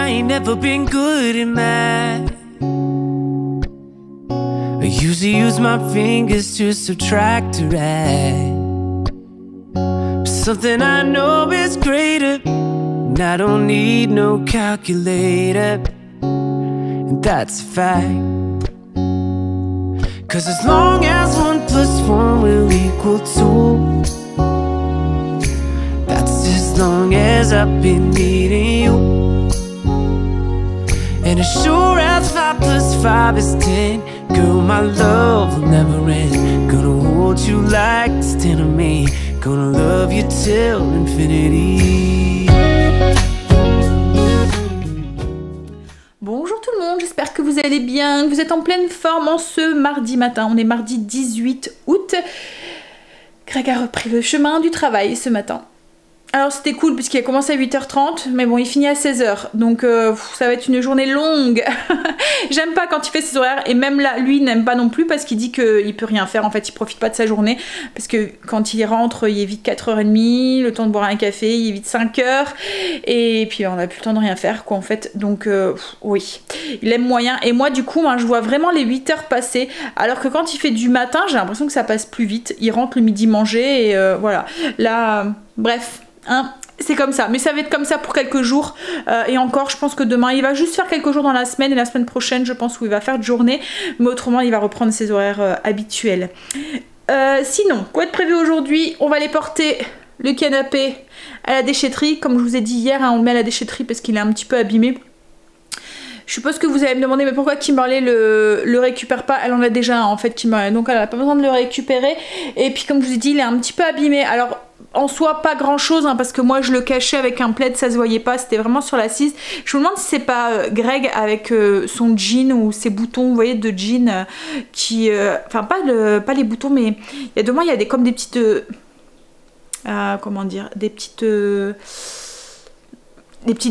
I ain't never been good at math. I usually use my fingers to subtract or add. But something I know is greater, and I don't need no calculator, and that's a fact. 'Cause as long as 1 + 1 will equal 2, that's as long as I've been needing you. And as sure as 5 + 5 is 10, girl, my love will never end. Gonna hold you like it's 10 of me. Gonna love you till infinity. Bonjour tout le monde, j'espère que vous allez bien, que vous êtes en pleine forme en ce mardi matin. On est mardi 18 août. Greg a repris le chemin du travail ce matin. Alors c'était cool puisqu'il a commencé à 8h30, mais bon il finit à 16h, donc ça va être une journée longue. J'aime pas quand il fait ses horaires, et même là, lui n'aime pas non plus parce qu'il dit qu'il peut rien faire, en fait il profite pas de sa journée, parce que quand il rentre, il est vite 4h30, le temps de boire un café, il est vite 5h, et puis on a plus le temps de rien faire quoi en fait, donc oui, il aime moyen, et moi du coup, je vois vraiment les 8h passer, alors que quand il fait du matin, j'ai l'impression que ça passe plus vite, il rentre le midi manger, et voilà, là, bref. Hein, c'est comme ça, mais ça va être comme ça pour quelques jours, et encore je pense que demain il va juste faire quelques jours dans la semaine, et la semaine prochaine je pense où il va faire de journée, mais autrement il va reprendre ses horaires habituels. Sinon, quoi de prévu aujourd'hui? On va aller porter le canapé à la déchetterie, comme je vous ai dit hier, on le met à la déchetterie parce qu'il est un petit peu abîmé. Je suppose que vous allez me demander mais pourquoi Kimberley le récupère pas? Elle en a déjà un en fait, Kimberley, donc elle n'a pas besoin de le récupérer, et puis comme je vous ai dit il est un petit peu abîmé. Alors en soi pas grand chose parce que moi je le cachais avec un plaid, ça se voyait pas, c'était vraiment sur l'assise. Je me demande si c'est pas Greg avec son jean ou ses boutons, vous voyez, de jean qui enfin pas les boutons, mais il y a de moi il y a comme des petites comment dire, des petites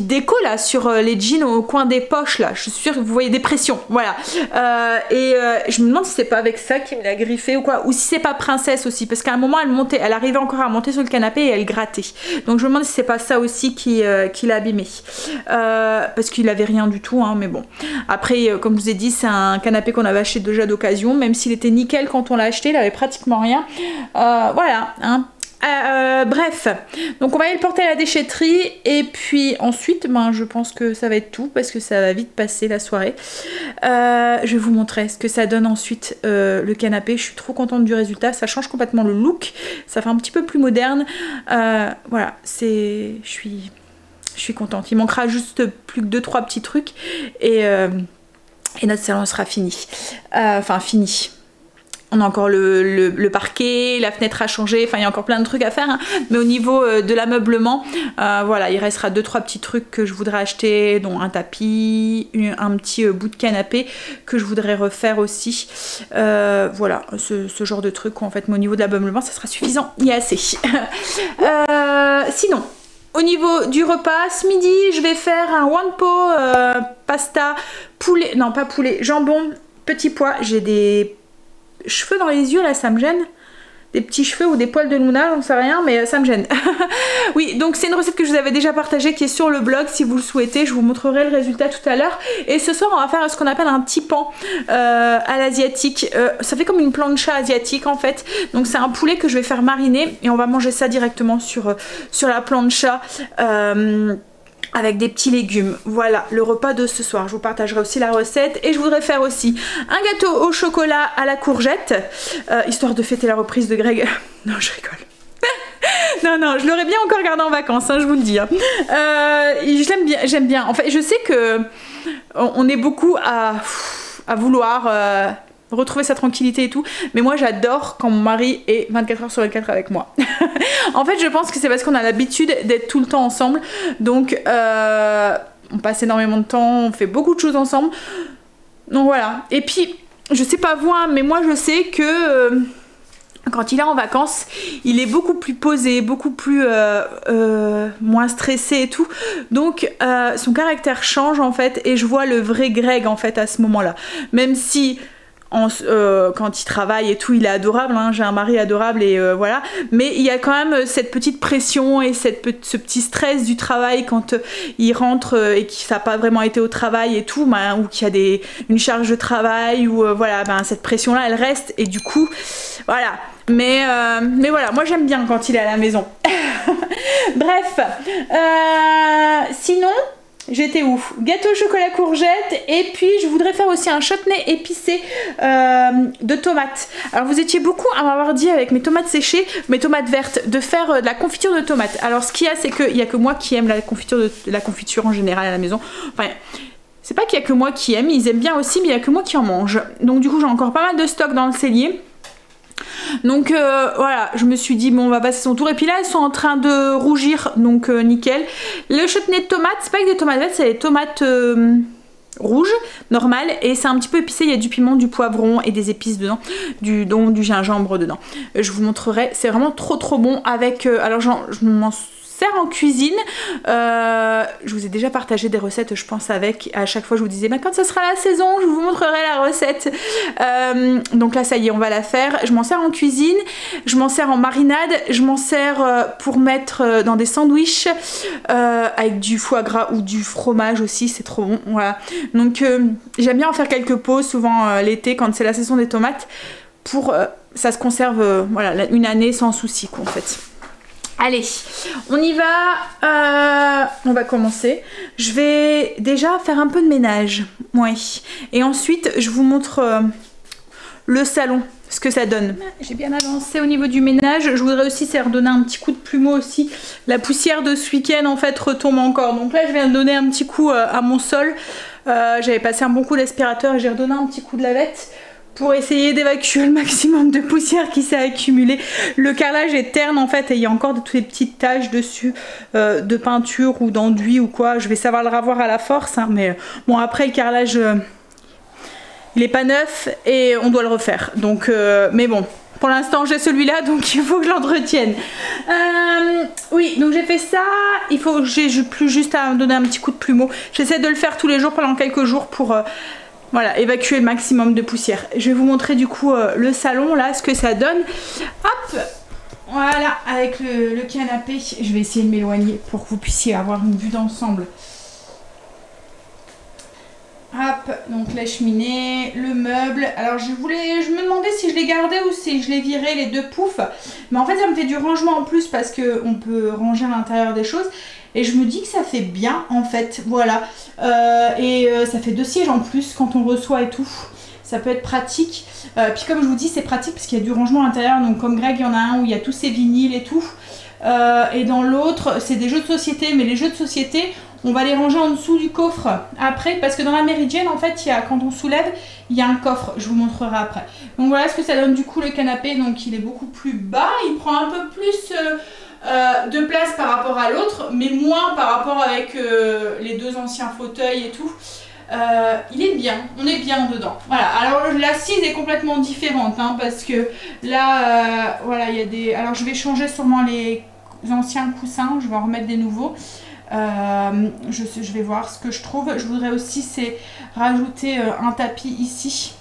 décos là sur les jeans au coin des poches là, je suis sûre que vous voyez des pressions, voilà, je me demande si c'est pas avec ça qu'il me l'a griffé ou quoi, ou si c'est pas Princesse aussi, parce qu'à un moment elle arrivait encore à monter sur le canapé et elle grattait, donc je me demande si c'est pas ça aussi qui l'a abîmé, parce qu'il avait rien du tout, mais bon, après comme je vous ai dit c'est un canapé qu'on avait acheté déjà d'occasion, même s'il était nickel quand on l'a acheté, il avait pratiquement rien, voilà, bref, donc on va aller le porter à la déchetterie, et puis ensuite je pense que ça va être tout parce que ça va vite passer la soirée. Je vais vous montrer ce que ça donne ensuite, le canapé. Je suis trop contente du résultat, ça change complètement le look, ça fait un petit peu plus moderne, voilà, je suis contente. Il manquera juste plus que 2-3 petits trucs, et notre salon sera fini, enfin fini. On a encore le parquet, la fenêtre à changer, enfin il y a encore plein de trucs à faire, mais au niveau de l'ameublement, voilà, il restera 2-3 petits trucs que je voudrais acheter, dont un tapis, un petit bout de canapé que je voudrais refaire aussi, voilà, ce genre de trucs en fait, mais au niveau de l'ameublement ça sera suffisant, il y a assez. Sinon, au niveau du repas, ce midi je vais faire un one pot pasta, poulet, non pas poulet, jambon, petit pois, j'ai des cheveux dans les yeux là, ça me gêne, des petits cheveux ou des poils de Luna, j'en sais rien, mais ça me gêne. Oui, donc c'est une recette que je vous avais déjà partagée, qui est sur le blog si vous le souhaitez, je vous montrerai le résultat tout à l'heure. Et ce soir on va faire ce qu'on appelle un tipan à l'asiatique, ça fait comme une plancha asiatique en fait, donc c'est un poulet que je vais faire mariner et on va manger ça directement sur la plancha, avec des petits légumes. Voilà le repas de ce soir. Je vous partagerai aussi la recette, et je voudrais faire aussi un gâteau au chocolat à la courgette, histoire de fêter la reprise de Greg. Non, je rigole. Non, je l'aurais bien encore gardé en vacances, je vous le dis. J'aime bien. En fait, je sais que on est beaucoup à vouloir retrouver sa tranquillité et tout, mais moi j'adore quand mon mari est 24h/24 avec moi. En fait je pense que c'est parce qu'on a l'habitude d'être tout le temps ensemble, donc on passe énormément de temps, on fait beaucoup de choses ensemble, donc voilà. Et puis je sais pas vous, mais moi je sais que quand il est en vacances, il est beaucoup plus posé, beaucoup plus moins stressé et tout, donc son caractère change en fait, et je vois le vrai Greg en fait à ce moment là, même si quand il travaille et tout, il est adorable, hein, j'ai un mari adorable et voilà. Mais il y a quand même cette petite pression et ce petit stress du travail quand il rentre et que ça n'a pas vraiment été au travail et tout, ben, ou qu'il y a une charge de travail ou voilà, ben, cette pression là elle reste et du coup voilà. Mais voilà, moi j'aime bien quand il est à la maison. Bref, sinon j'étais où? Gâteau au chocolat courgette, et puis je voudrais faire aussi un chutney épicé de tomates. Alors vous étiez beaucoup à m'avoir dit avec mes tomates séchées, mes tomates vertes, de faire de la confiture de tomates. Alors ce qu'il y a, c'est qu'il n'y a que moi qui aime la confiture en général à la maison. Enfin, c'est pas qu'il y a que moi qui aime, ils aiment bien aussi, mais il n'y a que moi qui en mange. Donc du coup j'ai encore pas mal de stock dans le cellier. Donc voilà, je me suis dit bon, on va passer son tour, et puis là elles sont en train de rougir, donc nickel. Le chutney de tomates, c'est pas avec des tomates vertes, c'est des tomates rouges normales, et c'est un petit peu épicé, il y a du piment, du poivron et des épices dedans, du gingembre dedans. Je vous montrerai, c'est vraiment trop bon avec alors je m'en sers en cuisine. Je vous ai déjà partagé des recettes, je pense, avec. À chaque fois, je vous disais, bah, quand ce sera la saison, je vous montrerai la recette. Donc là, ça y est, on va la faire. Je m'en sers en cuisine, je m'en sers en marinade, je m'en sers pour mettre dans des sandwichs avec du foie gras ou du fromage aussi, c'est trop bon. Voilà. Donc, j'aime bien en faire quelques pots, souvent l'été, quand c'est la saison des tomates, pour ça se conserve voilà, une année sans souci, quoi, en fait. Allez, on y va, on va commencer. Je vais déjà faire un peu de ménage, ouais. Et ensuite, je vous montre le salon, ce que ça donne. J'ai bien avancé au niveau du ménage. Je voudrais aussi redonner un petit coup de plumeau aussi. La poussière de ce week-end, en fait, retombe encore. Donc là, je viens de donner un petit coup à mon sol. J'avais passé un bon coup d'aspirateur et j'ai redonné un petit coup de lavette pour essayer d'évacuer le maximum de poussière qui s'est accumulée. Le carrelage est terne en fait, et il y a encore toutes les petites taches dessus de peinture ou d'enduit ou quoi. Je vais savoir le ravoir à la force, hein, mais bon, après le carrelage il est pas neuf et on doit le refaire. Donc mais bon, pour l'instant j'ai celui-là, donc il faut que je l'entretienne. Oui, donc j'ai fait ça. Il faut que j'ai plus juste à donner un petit coup de plumeau. J'essaie de le faire tous les jours pendant quelques jours pour voilà, évacuer le maximum de poussière. Je vais vous montrer du coup le salon, là, ce que ça donne. Hop, voilà, avec le canapé. Je vais essayer de m'éloigner pour que vous puissiez avoir une vue d'ensemble. Hop, donc la cheminée, le meuble. Alors je me demandais si je les gardais ou si je les virais, les deux poufs. Mais en fait ça me fait du rangement en plus parce qu'on peut ranger à l'intérieur des choses. Et je me dis que ça fait bien en fait, voilà. Ça fait 2 sièges en plus quand on reçoit et tout. Ça peut être pratique. Puis comme je vous dis, c'est pratique parce qu'il y a du rangement à l'intérieur. Donc comme Greg, il y en a un où il y a tous ces vinyles et tout. Et dans l'autre, c'est des jeux de société. Mais les jeux de société, on va les ranger en dessous du coffre après. Parce que dans la Méridienne, en fait, quand on soulève, il y a un coffre. Je vous montrerai après. Donc voilà ce que ça donne du coup le canapé. Donc il est beaucoup plus bas. Il prend un peu plus de place par rapport à l'autre, mais moins par rapport avec les 2 anciens fauteuils et tout. Il est bien, on est bien dedans. Voilà, alors l'assise est complètement différente, hein, parce que là, voilà, il y a des... Alors je vais changer sûrement les anciens coussins, je vais en remettre des nouveaux. Je vais voir ce que je trouve. Je voudrais aussi rajouter un tapis ici.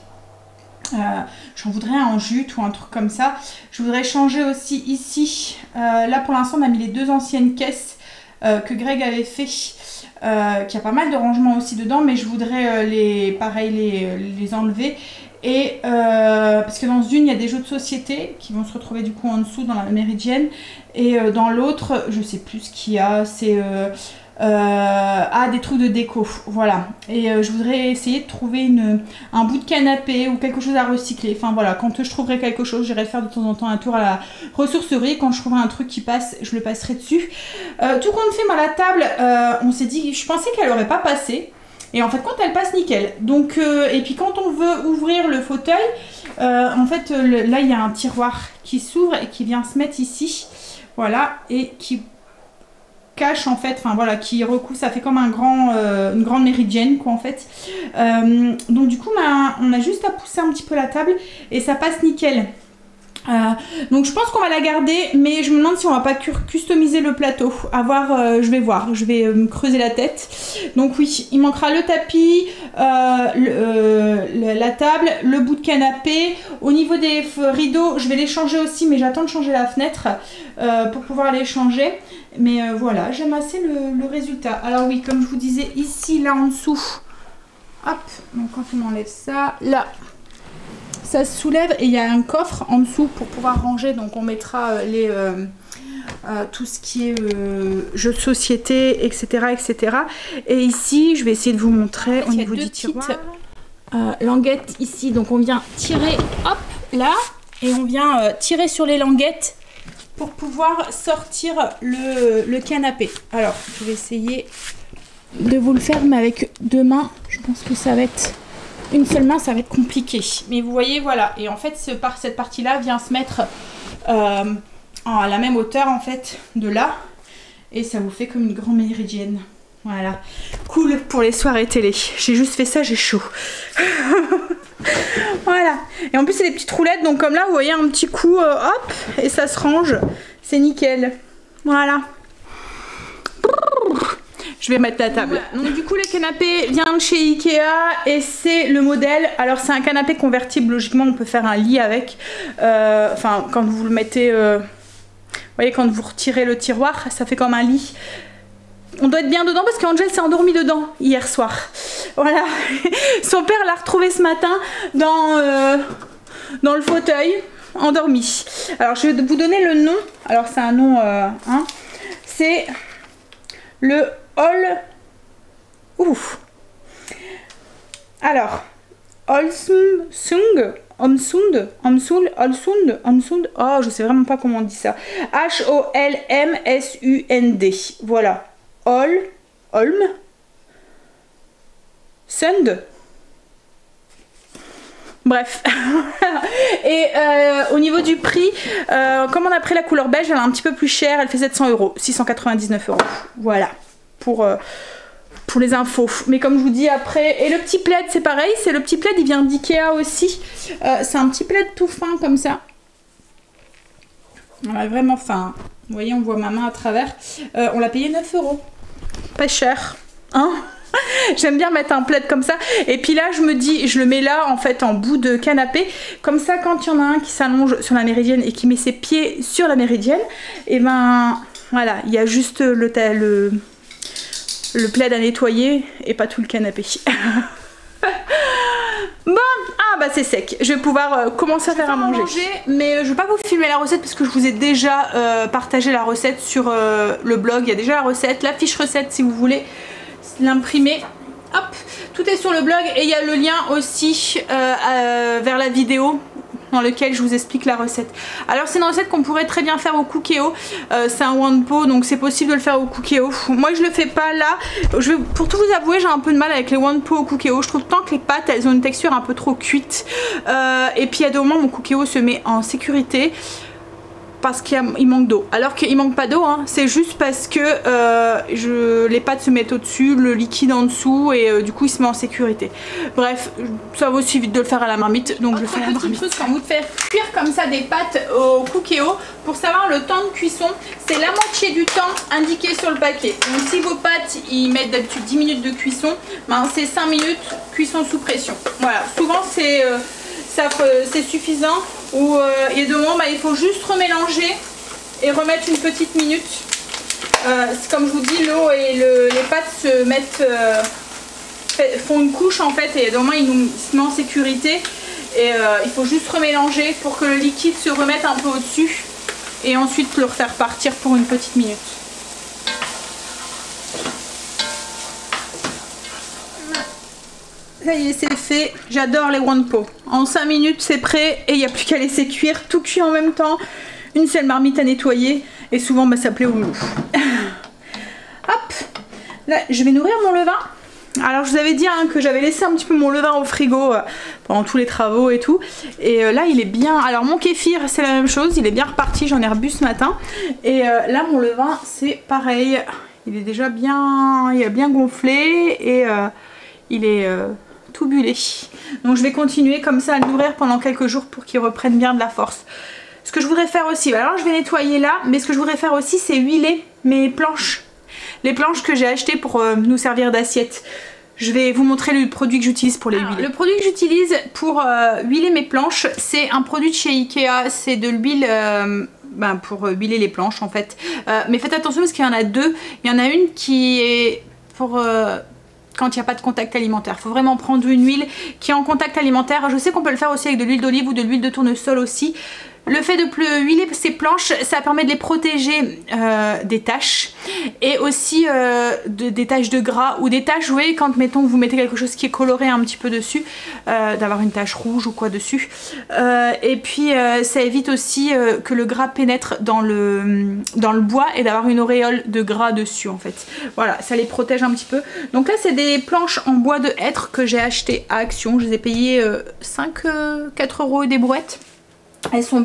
J'en voudrais un en jute ou un truc comme ça. Je voudrais changer aussi ici. Là pour l'instant on a mis les 2 anciennes caisses que Greg avait fait. Qui a pas mal de rangements aussi dedans, mais je voudrais les enlever. Et parce que dans une il y a des jeux de société qui vont se retrouver du coup en dessous dans la Méridienne. Et dans l'autre, je sais plus ce qu'il y a, c'est des trucs de déco, voilà. Et je voudrais essayer de trouver un bout de canapé ou quelque chose à recycler. Enfin voilà, quand je trouverai quelque chose, j'irai faire de temps en temps un tour à la ressourcerie. Quand je trouverai un truc qui passe, je le passerai dessus. Tout compte fait, la table, on s'est dit, je pensais qu'elle aurait pas passé. Et en fait, quand elle passe, nickel. Donc, et puis quand on veut ouvrir le fauteuil, en fait, là, il y a un tiroir qui s'ouvre et qui vient se mettre ici. Voilà, et qui cache en fait, enfin voilà, qui recouvre, ça fait comme une grande méridienne quoi en fait. Donc du coup on a juste à pousser un petit peu la table et ça passe nickel. Donc je pense qu'on va la garder, mais je me demande si on va pas customiser le plateau. À voir, je vais voir, je vais me creuser la tête. Donc oui, il manquera le tapis, la table, le bout de canapé. Au niveau des rideaux, je vais les changer aussi, mais j'attends de changer la fenêtre pour pouvoir les changer. Mais voilà, j'aime assez le résultat. Alors oui, comme je vous disais, ici, là en dessous, hop, donc quand on enlève ça, là, ça se soulève et il y a un coffre en dessous pour pouvoir ranger. Donc on mettra tout ce qui est jeux de société, etc., etc. Et ici, je vais essayer de vous montrer au niveau du tiroir. Languettes ici, donc on vient tirer, hop, là, et on vient tirer sur les languettes pour pouvoir sortir le canapé. Alors, je vais essayer de vous le faire, mais avec deux mains, je pense que ça va être... Une seule main, ça va être compliqué. Mais vous voyez, voilà. Et en fait, cette partie-là vient se mettre à la même hauteur, en fait, de là. Et ça vous fait comme une grande méridienne. Voilà. Cool pour les soirées télé. J'ai juste fait ça, j'ai chaud. Voilà. Et en plus, c'est des petites roulettes. Donc comme là, vous voyez, un petit coup, hop, et ça se range. C'est nickel. Voilà. Je vais mettre la table. Donc du coup le canapé vient de chez Ikea et c'est le modèle. Alors c'est un canapé convertible, logiquement on peut faire un lit avec. Enfin quand vous le mettez, vous voyez quand vous retirez le tiroir, ça fait comme un lit. On doit être bien dedans parce qu'Angel s'est endormi dedans hier soir. Voilà. Son père l'a retrouvé ce matin dans le fauteuil, endormi. Alors je vais vous donner le nom. Alors c'est un nom, c'est le Alors, Holmsund, oh je sais vraiment pas comment on dit ça. H-O-L-M-S-U-N-D. Voilà. Sund. Bref. Et au niveau du prix, comme on a pris la couleur beige, elle est un petit peu plus chère, elle fait 700 €, 699 €. Voilà. Pour les infos. Mais comme je vous dis après, et le petit plaid c'est pareil, c'est le petit plaid, il vient d'Ikea aussi. C'est un petit plaid tout fin comme ça. On a vraiment fin. Vous voyez, on voit ma main à travers. On l'a payé 9 €. Pas cher. Hein? J'aime bien mettre un plaid comme ça. Et puis là, je me dis, je le mets là en fait en bout de canapé. Comme ça, quand il y en a un qui s'allonge sur la méridienne et qui met ses pieds sur la méridienne, et ben voilà, il y a juste le plaid à nettoyer et pas tout le canapé. Bon, bah c'est sec. Je vais pouvoir commencer à faire à manger. Mais je vais pas vous filmer la recette parce que je vous ai déjà partagé la recette sur le blog. Il y a déjà la recette, la fiche recette si vous voulez l'imprimer. Hop, tout est sur le blog et il y a le lien aussi vers la vidéo dans lequel je vous explique la recette. Alors c'est une recette qu'on pourrait très bien faire au Cookéo. C'est un Wanpo, donc c'est possible de le faire au Cookéo. Moi je le fais pas là. Pour tout vous avouer, j'ai un peu de mal avec les Wanpo au Cookéo. Je trouve tant que les pâtes elles ont une texture un peu trop cuite. Et puis à des moments mon Cookéo se met en sécurité parce qu'il manque d'eau. Alors qu'il manque pas d'eau, hein. C'est juste parce que les pâtes se mettent au-dessus, le liquide en dessous et du coup il se met en sécurité. Bref, ça va aussi vite de le faire à la marmite, donc je le fais à la marmite. Chose, quand vous faites cuire comme ça des pâtes au Cookéo, pour savoir le temps de cuisson, c'est la moitié du temps indiqué sur le paquet. Donc si vos pâtes ils mettent d'habitude 10 minutes de cuisson, ben, c'est 5 minutes cuisson sous pression. Voilà, souvent c'est suffisant. Ou il y a des moments il faut juste remélanger et remettre une petite minute. Comme je vous dis, l'eau et les pâtes se mettent font une couche en fait, et il y a des moments ils se mettent en sécurité et il faut juste remélanger pour que le liquide se remette un peu au-dessus et ensuite le refaire partir pour une petite minute. Ça y est, c'est fait. J'adore les Wanpo. En 5 minutes, c'est prêt et il n'y a plus qu'à laisser cuire. Tout cuit en même temps. Une seule marmite à nettoyer. Et souvent, ça plaît au loup. Hop. Là, je vais nourrir mon levain. Alors, je vous avais dit que j'avais laissé un petit peu mon levain au frigo pendant tous les travaux et tout. Et là, il est bien... Alors, mon kéfir, c'est la même chose. Il est bien reparti. J'en ai rebu ce matin. Et là, mon levain, c'est pareil. Il est déjà bien... Il a bien gonflé. Et il est... tout bullé. Donc je vais continuer comme ça à le nourrir pendant quelques jours pour qu'il reprenne bien de la force. ce que je voudrais faire aussi, alors je vais nettoyer là, mais ce que je voudrais faire aussi c'est huiler mes planches. Les planches que j'ai achetées pour nous servir d'assiette. Je vais vous montrer le produit que j'utilise pour les huiler. Le produit que j'utilise pour huiler mes planches, c'est un produit de chez Ikea, c'est de l'huile pour huiler les planches en fait. Mais faites attention parce qu'il y en a deux. Il y en a une qui est pour quand il n'y a pas de contact alimentaire. Il faut vraiment prendre une huile qui est en contact alimentaire. Je sais qu'on peut le faire aussi avec de l'huile d'olive ou de l'huile de tournesol aussi. Le fait de huiler ces planches, ça permet de les protéger des taches et aussi des taches de gras ou des taches, vous voyez, quand mettons vous mettez quelque chose qui est coloré un petit peu dessus, d'avoir une tache rouge ou quoi dessus. Et puis ça évite aussi que le gras pénètre dans le bois et d'avoir une auréole de gras dessus en fait. Voilà, ça les protège un petit peu. Donc là c'est des planches en bois de hêtre que j'ai acheté à Action. Je les ai payées 4 € et des brouettes. Elles sont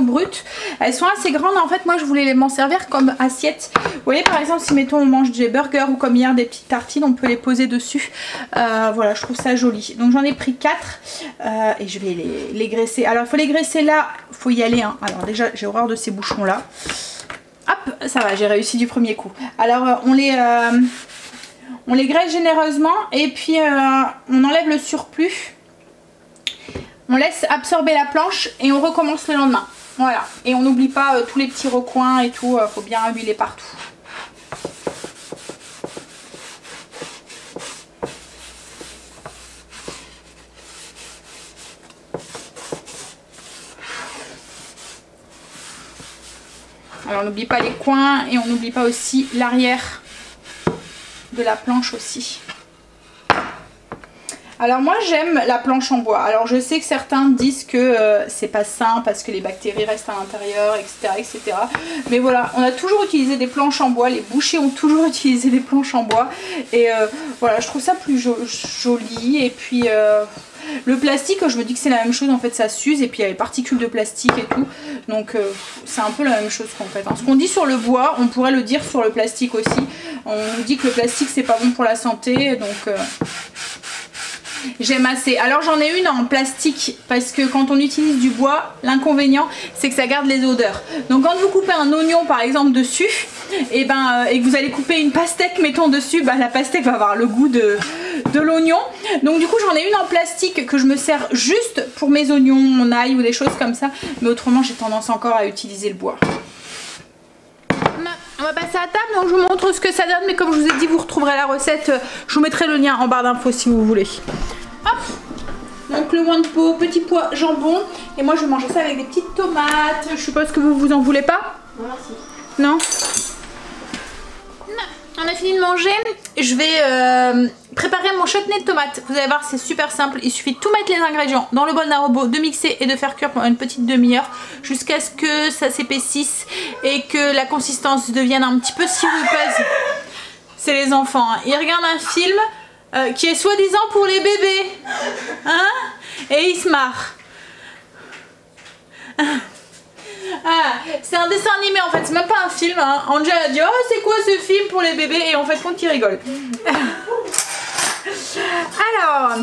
brutes, elles sont assez grandes. En fait moi je voulais m'en servir comme assiette. Vous voyez par exemple si mettons on mange des burgers ou comme hier des petites tartines, on peut les poser dessus. Voilà, je trouve ça joli. Donc j'en ai pris 4 et je vais les graisser. Alors il faut les graisser là, il faut y aller hein. Alors déjà j'ai horreur de ces bouchons là. Hop, ça va, j'ai réussi du premier coup. Alors on les graisse généreusement et puis on enlève le surplus. On laisse absorber la planche et on recommence le lendemain. Voilà. Et on n'oublie pas tous les petits recoins et tout. Faut bien huiler partout. Alors on n'oublie pas les coins et on n'oublie pas aussi l'arrière de la planche aussi. Alors moi j'aime la planche en bois. Alors je sais que certains disent que c'est pas sain parce que les bactéries restent à l'intérieur, etc., etc. Mais voilà, on a toujours utilisé des planches en bois. Les bouchers ont toujours utilisé des planches en bois. Et voilà, je trouve ça plus joli. Et puis le plastique, je me dis que c'est la même chose. En fait ça s'use et puis il y a les particules de plastique et tout. Donc c'est un peu la même chose qu'en fait. Ce qu'on dit sur le bois, on pourrait le dire sur le plastique aussi. On dit que le plastique c'est pas bon pour la santé. Donc... j'aime assez. Alors j'en ai une en plastique parce que quand on utilise du bois, l'inconvénient c'est que ça garde les odeurs. Donc quand vous coupez un oignon par exemple dessus et que vous allez couper une pastèque mettons dessus, la pastèque va avoir le goût de l'oignon. Donc du coup j'en ai une en plastique que je me sers juste pour mes oignons, mon ail ou des choses comme ça. Mais autrement j'ai tendance encore à utiliser le bois. On va passer à table, donc je vous montre ce que ça donne, mais comme je vous ai dit, vous retrouverez la recette, je vous mettrai le lien en barre d'infos si vous voulez. Hop, donc le Wanpo, petit pois jambon, et moi je vais manger ça avec des petites tomates. Je suppose que vous en voulez pas? Non merci. Non? On a fini de manger, je vais préparer mon chutney de tomates. Vous allez voir, c'est super simple, il suffit de tout mettre les ingrédients dans le bol d'un robot, de mixer et de faire cuire pendant une petite demi-heure jusqu'à ce que ça s'épaississe et que la consistance devienne un petit peu sirupeuse. C'est les enfants, hein. Ils regardent un film qui est soi-disant pour les bébés, hein, et ils se marrent. Ah, c'est un dessin animé en fait, c'est même pas un film, hein. Angel a dit oh c'est quoi ce film pour les bébés et en fait compte qu'il rigole. Alors,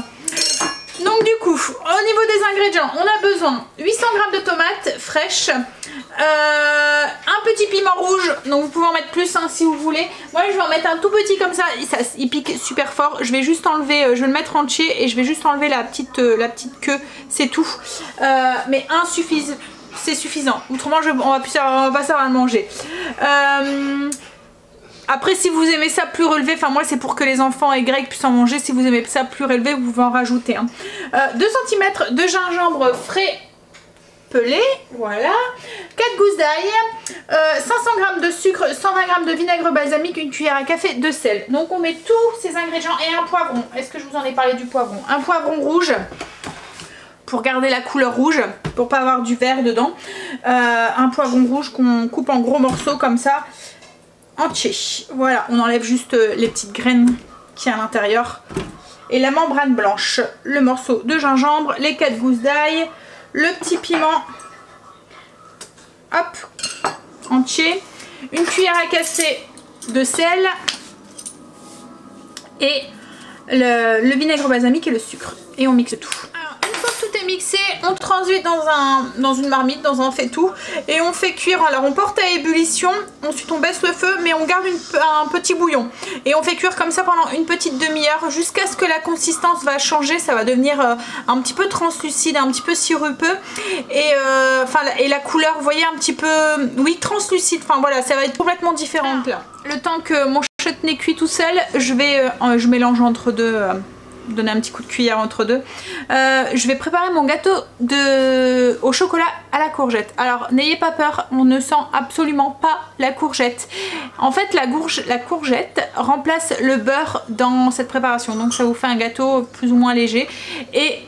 donc du coup, au niveau des ingrédients, on a besoin 800 g de tomates fraîches, un petit piment rouge, donc vous pouvez en mettre plus hein, si vous voulez. Moi je vais en mettre un tout petit comme ça, il pique super fort. Je vais juste enlever, je vais le mettre entier et je vais juste enlever la petite queue, c'est tout. Mais un suffit. C'est suffisant, autrement on va pas savoir le manger. Après si vous aimez ça plus relevé, enfin moi c'est pour que les enfants et Greg puissent en manger. Si vous aimez ça plus relevé, vous pouvez en rajouter hein. 2 cm de gingembre frais pelé, voilà, 4 gousses d'ail, 500 g de sucre, 120 g de vinaigre balsamique, une cuillère à café de sel. Donc on met tous ces ingrédients et un poivron. Est-ce que je vous en ai parlé du poivron? Un poivron rouge pour garder la couleur rouge, pour pas avoir du vert dedans. Un poivron rouge qu'on coupe en gros morceaux comme ça, entier. Voilà, on enlève juste les petites graines qui a à l'intérieur. Et la membrane blanche, le morceau de gingembre, les 4 gousses d'ail, le petit piment, hop, entier, une cuillère à café de sel et le vinaigre balsamique et le sucre. Et on mixe tout. Alors, une fois que tout est mixé, on transite dans une marmite, dans un fait-tout, et on fait cuire. Alors on porte à ébullition, ensuite on baisse le feu, mais on garde un petit bouillon. Et on fait cuire comme ça pendant une petite demi-heure, jusqu'à ce que la consistance va changer, ça va devenir un petit peu translucide, un petit peu sirupeux. Et la couleur, vous voyez, un petit peu, oui, translucide. Enfin voilà, ça va être complètement différent là. Le temps que mon chutney cuit tout seul, je mélange entre deux, donner un petit coup de cuillère entre deux. Je vais préparer mon gâteau au chocolat à la courgette. Alors n'ayez pas peur, on ne sent absolument pas la courgette. En fait la courgette remplace le beurre dans cette préparation, donc ça vous fait un gâteau plus ou moins léger et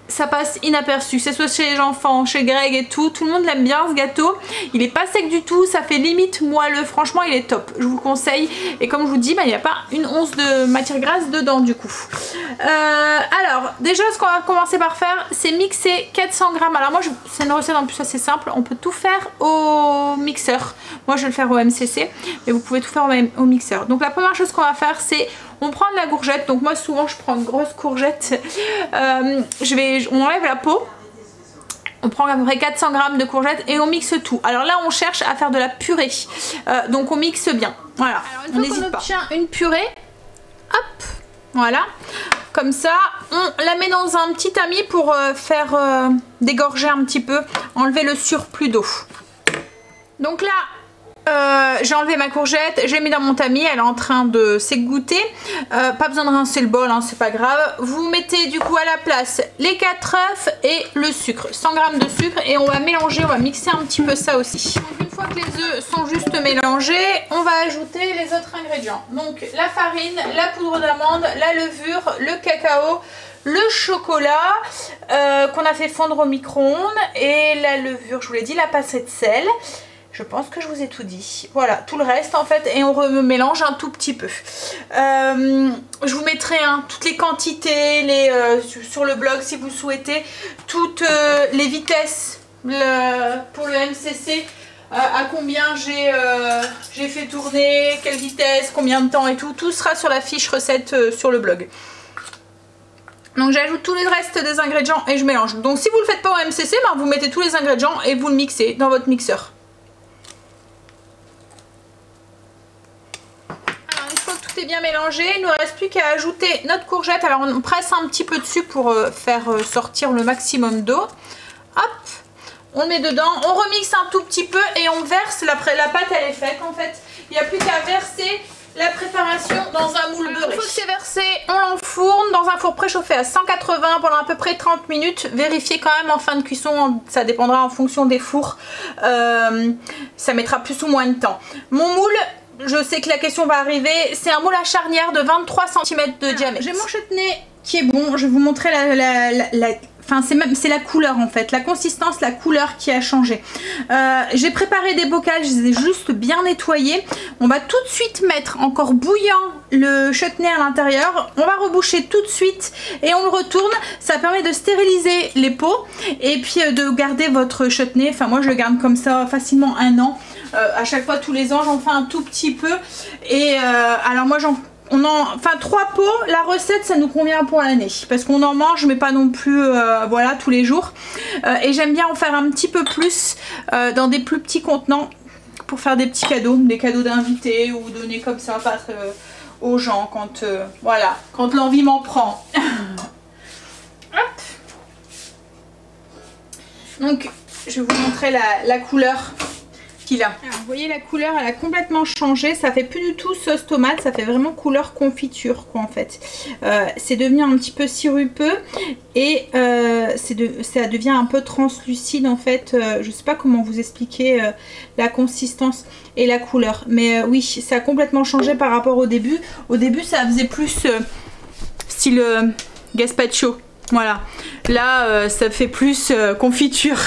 ça passe inaperçu, c'est soit chez les enfants, chez Greg et tout le monde l'aime bien ce gâteau. Il est pas sec du tout, ça fait limite moelleux, franchement il est top, je vous le conseille. Et comme je vous dis, il n'y a pas une once de matière grasse dedans du coup. Alors déjà ce qu'on va commencer par faire, c'est mixer 400 grammes. Alors moi c'est une recette en plus assez simple, on peut tout faire au mixeur. Moi je vais le faire au MCC, mais vous pouvez tout faire au mixeur. Donc la première chose qu'on va faire, c'est on prend de la courgette. Donc moi souvent je prends une grosse courgette, on enlève la peau, on prend à peu près 400 grammes de courgettes et on mixe tout. Alors là on cherche à faire de la purée, donc on mixe bien, voilà. Alors une fois qu'on obtient une purée, hop, voilà, comme ça on la met dans un petit tamis pour faire dégorger un petit peu, enlever le surplus d'eau. Donc là j'ai enlevé ma courgette, j'ai mis dans mon tamis, elle est en train de s'égoutter. Pas besoin de rincer le bol, hein, c'est pas grave. Vous mettez du coup à la place les 4 œufs et le sucre, 100 g de sucre, et on va mélanger, on va mixer un petit peu ça aussi. Donc une fois que les œufs sont juste mélangés, on va ajouter les autres ingrédients. Donc la farine, la poudre d'amande, la levure, le cacao, le chocolat qu'on a fait fondre au micro-ondes, et la levure, je vous l'ai dit, la pincée de sel. Je pense que je vous ai tout dit. Voilà, tout le reste en fait, et on remélange un tout petit peu. Je vous mettrai toutes les quantités sur le blog si vous souhaitez, toutes les vitesses pour le MCC, à combien j'ai fait tourner, quelle vitesse, combien de temps et tout. Tout sera sur la fiche recette sur le blog. Donc j'ajoute tout le reste des ingrédients et je mélange. Donc si vous le faites pas au MCC, vous mettez tous les ingrédients et vous le mixez dans votre mixeur. Bien mélangé, il ne nous reste plus qu'à ajouter notre courgette. Alors on presse un petit peu dessus pour faire sortir le maximum d'eau. Hop, on le met dedans, on remixe un tout petit peu et on verse. La pâte elle est faite en fait, il n'y a plus qu'à verser la préparation dans un moule beurré. Une fois que c'est versé, on l'enfourne dans un four préchauffé à 180 pendant à peu près 30 minutes. Vérifiez quand même en fin de cuisson, ça dépendra en fonction des fours, ça mettra plus ou moins de temps. Mon moule, je sais que la question va arriver, c'est un moule à charnière de 23 cm de diamètre. J'ai mon chutney qui est bon, je vais vous montrer c'est la couleur en fait, la consistance, la couleur qui a changé. J'ai préparé des bocals, je les ai juste bien nettoyés. On va tout de suite mettre encore bouillant le chutney à l'intérieur. On va reboucher tout de suite et on le retourne. Ça permet de stériliser les pots et puis de garder votre chutney. Enfin moi je le garde comme ça facilement 1 an. À chaque fois tous les ans j'en fais un tout petit peu. Et alors moi 3 pots, la recette ça nous convient pour l'année parce qu'on en mange mais pas non plus voilà tous les jours, et j'aime bien en faire un petit peu plus dans des plus petits contenants pour faire des petits cadeaux, des cadeaux d'invités ou donner comme ça aux gens quand voilà, quand l'envie m'en prend. Hop. Donc je vais vous montrer la couleur qu'il a. Alors, vous voyez la couleur, elle a complètement changé, ça fait plus du tout sauce tomate, ça fait vraiment couleur confiture quoi en fait. C'est devenu un petit peu sirupeux et ça devient un peu translucide en fait. Je sais pas comment vous expliquer la consistance et la couleur, mais oui, ça a complètement changé par rapport au début. Au début ça faisait plus style gazpacho, voilà. Là ça fait plus confiture.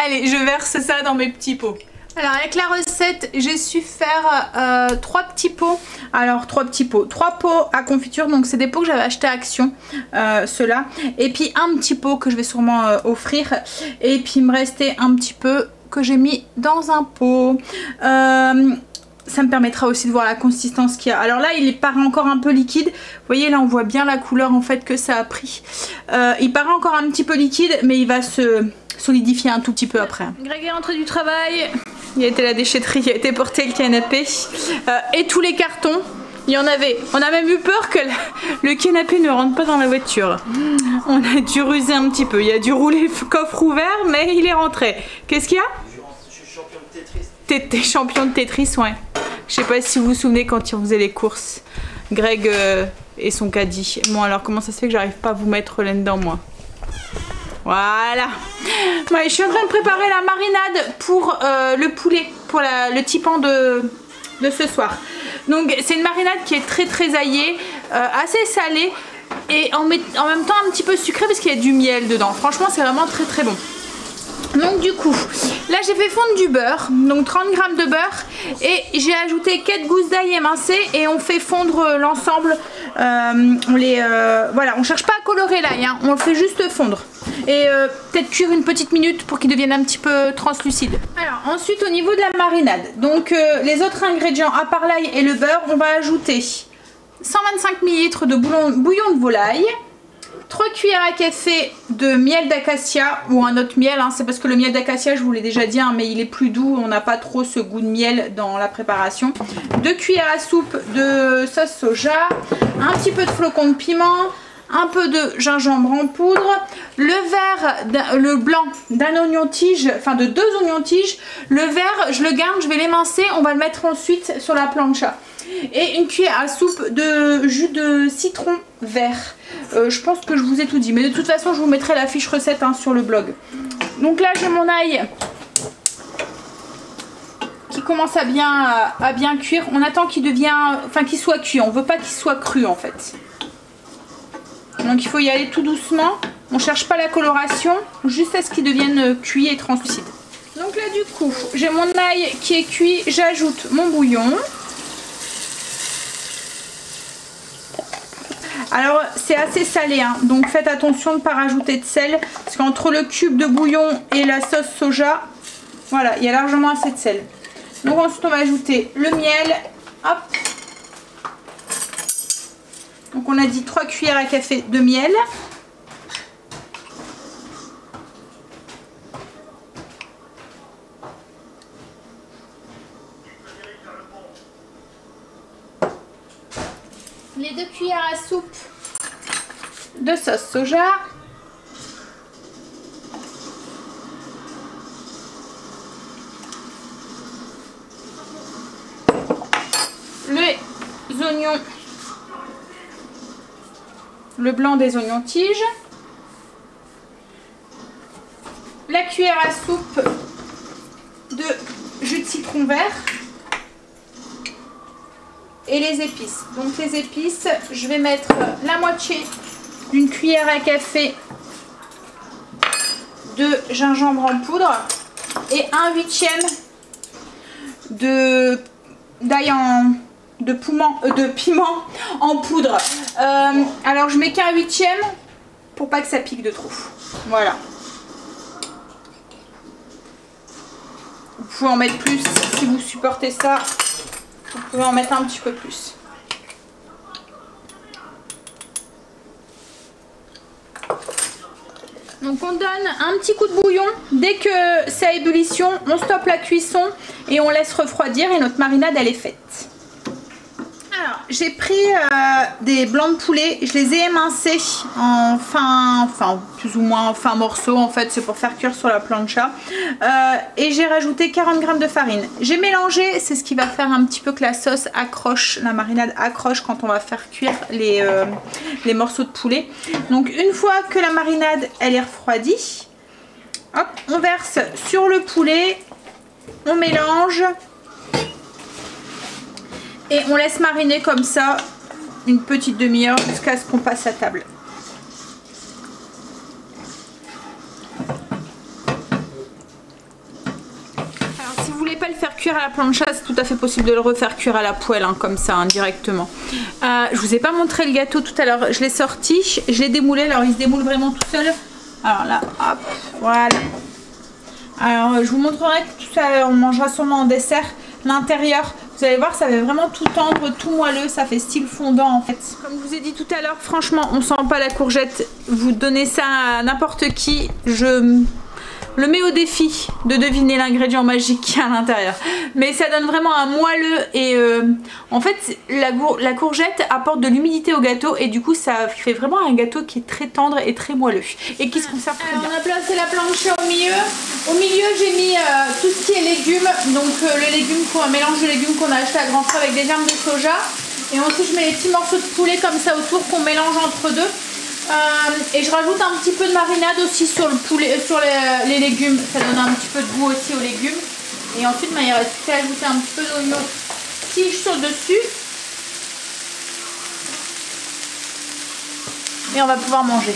Allez, je verse ça dans mes petits pots. Alors avec la recette, j'ai su faire 3 petits pots. Alors 3 pots à confiture. Donc c'est des pots que j'avais acheté à Action, ceux-là. Et puis un petit pot que je vais sûrement offrir. Et puis il me restait un petit peu que j'ai mis dans un pot. ça me permettra aussi de voir la consistance qu'il y a. Alors là, il paraît encore un peu liquide. Vous voyez, là, on voit bien la couleur en fait que ça a pris. Il paraît encore un petit peu liquide, mais il va se solidifier un tout petit peu après. Greg est rentré du travail. Il a été à la déchetterie, il a été porter le canapé. Et tous les cartons. Il y en avait. On a même eu peur que le canapé ne rentre pas dans la voiture. On a dû ruser un petit peu. Il a dû rouler le coffre ouvert, mais il est rentré. Qu'est-ce qu'il y a? Je suis champion de Tetris. T'es champion de Tetris, ouais. Je sais pas si vous vous souvenez quand il faisait les courses. Greg et son caddie. Bon, alors comment ça se fait que j'arrive pas à vous mettre là-dedans, moi? Voilà. Ouais, je suis en train de préparer la marinade pour le poulet, pour le tipan de ce soir. Donc c'est une marinade qui est très très aillée, assez salée et en même temps un petit peu sucrée parce qu'il y a du miel dedans. Franchement c'est vraiment très très bon. Donc du coup, là j'ai fait fondre du beurre, donc 30 g de beurre et j'ai ajouté 4 gousses d'ail émincées et on fait fondre l'ensemble. Voilà, on cherche pas à colorer l'ail, hein, on le fait juste fondre. Et peut-être cuire une petite minute pour qu'il devienne un petit peu translucide. Alors ensuite au niveau de la marinade, donc les autres ingrédients à part l'ail et le beurre, on va ajouter 125 ml de bouillon de volaille, 3 cuillères à café de miel d'acacia ou un autre miel, hein, c'est parce que le miel d'acacia je vous l'ai déjà dit, hein, mais il est plus doux, on n'a pas trop ce goût de miel dans la préparation. 2 cuillères à soupe de sauce soja, un petit peu de flocons de piment, un peu de gingembre en poudre, le blanc d'un oignon tige, enfin de 2 oignons tiges, le vert je le garde, je vais l'émincer, on va le mettre ensuite sur la plancha. Et une cuillère à soupe de jus de citron vert. Je pense que je vous ai tout dit, mais de toute façon je vous mettrai la fiche recette, hein, sur le blog. Donc là j'ai mon ail qui commence à bien cuire. On attend qu'il qu'il soit cuit, on veut pas qu'il soit cru en fait. Donc il faut y aller tout doucement, on cherche pas la coloration, juste à ce qu'il devienne cuit et translucide. Donc là du coup, j'ai mon ail qui est cuit, j'ajoute mon bouillon. Alors c'est assez salé, hein, donc faites attention de ne pas rajouter de sel, parce qu'entre le cube de bouillon et la sauce soja, voilà, il y a largement assez de sel. Donc ensuite on va ajouter le miel, hop. Donc on a dit 3 cuillères à café de miel. Les 2 cuillères à soupe de sauce soja. Les oignons. Le blanc des oignons tiges, la cuillère à soupe de jus de citron vert et les épices. Donc les épices, je vais mettre la moitié d'une cuillère à café de gingembre en poudre et 1/8 de piment en poudre. Alors je mets qu'un 1/8 pour pas que ça pique de trop. Voilà. Vous pouvez en mettre plus si vous supportez ça. Vous pouvez en mettre un petit peu plus. Donc on donne un petit coup de bouillon. Dès que c'est à ébullition, on stoppe la cuisson et on laisse refroidir et notre marinade elle est faite. Alors j'ai pris des blancs de poulet, je les ai émincés en plus ou moins en fin morceaux, en fait c'est pour faire cuire sur la plancha, et j'ai rajouté 40 g de farine. J'ai mélangé, c'est ce qui va faire un petit peu que la sauce accroche, la marinade accroche quand on va faire cuire les morceaux de poulet. Donc une fois que la marinade elle est refroidie, hop, on verse sur le poulet, on mélange. Et on laisse mariner comme ça une petite demi-heure jusqu'à ce qu'on passe à table. Alors si vous voulez pas le faire cuire à la plancha, c'est tout à fait possible de le refaire cuire à la poêle, hein, comme ça, hein, directement. Je vous ai pas montré le gâteau tout à l'heure, je l'ai sorti, je l'ai démoulé, alors il se démoule vraiment tout seul. Alors là, hop, voilà. Alors je vous montrerai tout ça, on mangera sûrement en dessert. L'intérieur, vous Vous allez voir, ça fait vraiment tout tendre, tout moelleux, ça fait style fondant en fait. Comme je vous ai dit tout à l'heure, franchement, on sent pas la courgette. Vous donnez ça à n'importe qui, je le mets au défi de deviner l'ingrédient magique qu'il y a à l'intérieur. Mais ça donne vraiment un moelleux et en fait la courgette apporte de l'humidité au gâteau et du coup ça fait vraiment un gâteau qui est très tendre et très moelleux et qui se conserve très bien. On a placé la planche au milieu. Au milieu j'ai mis tout ce qui est légumes, donc un mélange de légumes qu'on a acheté à Grand Frais avec des germes de soja. Et ensuite je mets les petits morceaux de poulet comme ça autour qu'on mélange entre deux. Et je rajoute un petit peu de marinade aussi sur le poulet, sur les légumes, ça donne un petit peu de goût aussi aux légumes. Et ensuite il reste qu'à ajouter un petit peu d'oignon tige sur le dessus. Et on va pouvoir manger.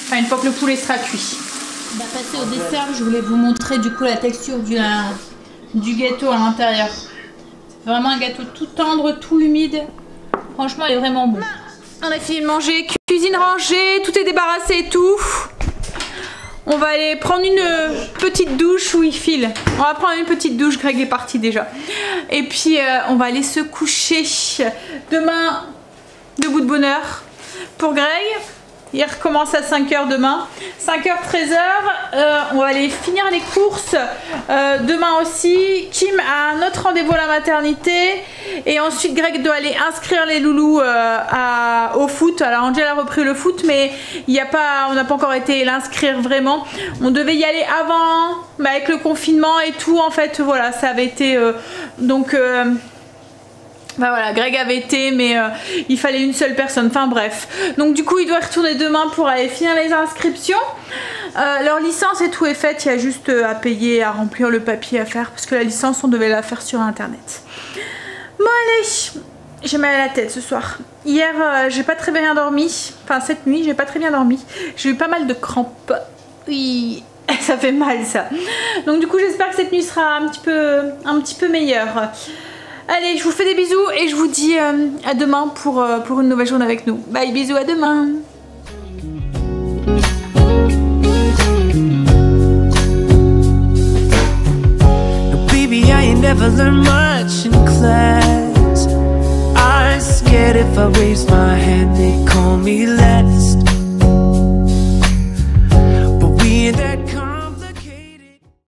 Enfin une fois que le poulet sera cuit. On va passer au dessert, je voulais vous montrer du coup la texture du gâteau à l'intérieur. C'est vraiment un gâteau tout tendre, tout humide. Franchement il est vraiment bon. On a fini de manger, cuisine rangée, tout est débarrassé et tout. On va aller prendre une petite douche où il file. On va prendre une petite douche, Greg est parti déjà. Et puis on va aller se coucher. Demain, debout de bonheur pour Greg. Il recommence à 5h demain. 5h, 13h. On va aller finir les courses. Demain aussi. Kim a un autre rendez-vous à la maternité. Et ensuite, Greg doit aller inscrire les loulous au foot. Alors, Angel a repris le foot, mais on n'a pas encore été l'inscrire vraiment. On devait y aller avant, mais avec le confinement et tout, en fait, voilà, ça avait été... Bah voilà, Greg avait été, mais il fallait une seule personne, enfin bref. Donc du coup, il doit retourner demain pour aller finir les inscriptions. Leur licence et tout est faite, il y a juste à payer, à remplir le papier à faire, parce que la licence, on devait la faire sur internet. Bon allez, j'ai mal à la tête ce soir. Hier, j'ai pas très bien dormi, enfin cette nuit, j'ai pas très bien dormi. J'ai eu pas mal de crampes. Oui, ça fait mal ça. Donc du coup, j'espère que cette nuit sera un petit peu meilleure. Allez, je vous fais des bisous et je vous dis à demain pour une nouvelle journée avec nous. Bye, bisous, à demain. No, baby, I ain't never learned much in class. I'm scared if I raise my hand, they call me last.